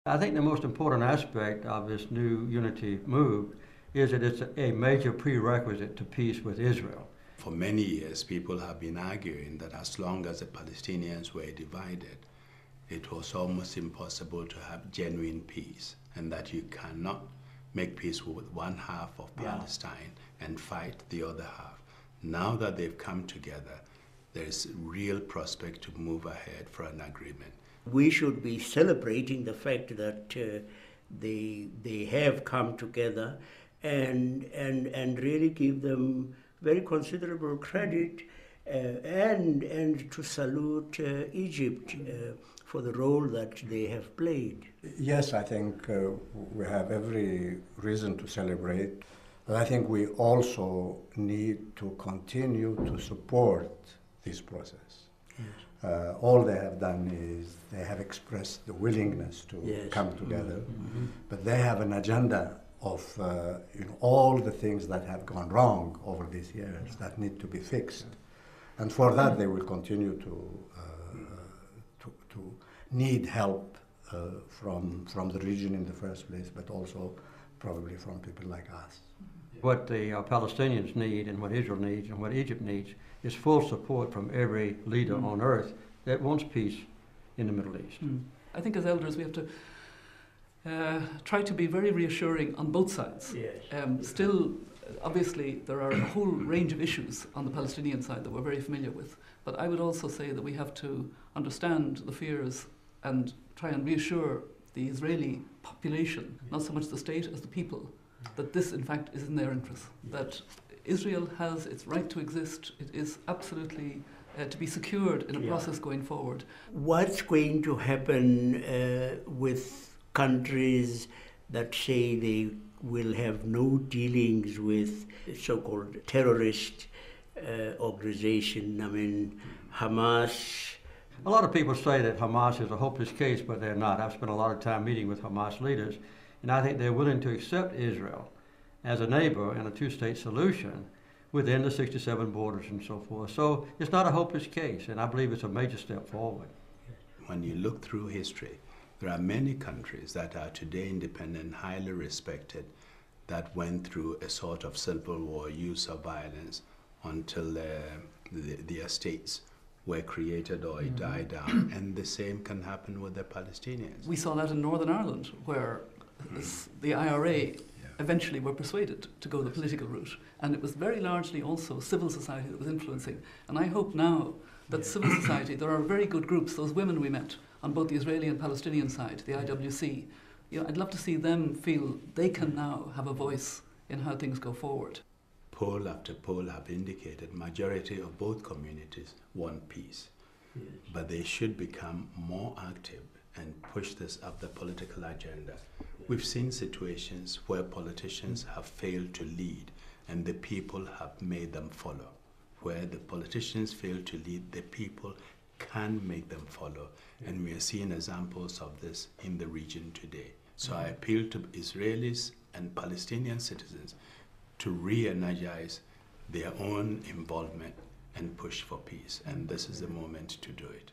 I think the most important aspect of this new unity move is that it's a major prerequisite to peace with Israel. For many years, people have been arguing that as long as the Palestinians were divided, it was almost impossible to have genuine peace, and that you cannot make peace with one half of Palestine and fight the other half. Now that they've come together, there's real prospect to move ahead for an agreement. We should be celebrating the fact that they have come together and really give them very considerable credit and to salute Egypt for the role that they have played. Yes, I think we have every reason to celebrate, but I think we also need to continue to support this process. Yes. All they have done is they have expressed the willingness to come together, but they have an agenda of all the things that have gone wrong over these years that need to be fixed. And for that, they will continue to need help from the region in the first place, but also probably from people like us. What the Palestinians need and what Israel needs and what Egypt needs is full support from every leader on earth that wants peace in the Middle East. I think as elders we have to try to be very reassuring on both sides. Yes. Still, obviously, there are a whole range of issues on the Palestinian side that we're very familiar with. But I would also say that we have to understand the fears and try and reassure the Israeli population, not so much the state as the people, that this, in fact, is in their interest. That Israel has its right to exist. It is absolutely to be secured in a process going forward. What's going to happen with countries that say they will have no dealings with so-called terrorist organization? I mean, Hamas. A lot of people say that Hamas is a hopeless case, but they're not. I've spent a lot of time meeting with Hamas leaders, and I think they're willing to accept Israel as a neighbor and a two-state solution within the 67 borders and so forth. So it's not a hopeless case, and I believe it's a major step forward. When you look through history, there are many countries that are today independent, highly respected, that went through a sort of civil war, use of violence, until their states were created or it died down. And the same can happen with the Palestinians. We saw that in Northern Ireland, where the IRA eventually were persuaded to go the political route. And it was very largely also civil society that was influencing. And I hope now that civil society, there are very good groups, those women we met on both the Israeli and Palestinian side, the IWC, I'd love to see them feel they can now have a voice in how things go forward. Poll after poll have indicated majority of both communities want peace. Yes. But they should become more active and push this up the political agenda. We've seen situations where politicians have failed to lead and the people have made them follow. Where the politicians fail to lead, the people can make them follow. And we are seeing examples of this in the region today. So I appeal to Israelis and Palestinian citizens to re-energize their own involvement and push for peace. And this is the moment to do it.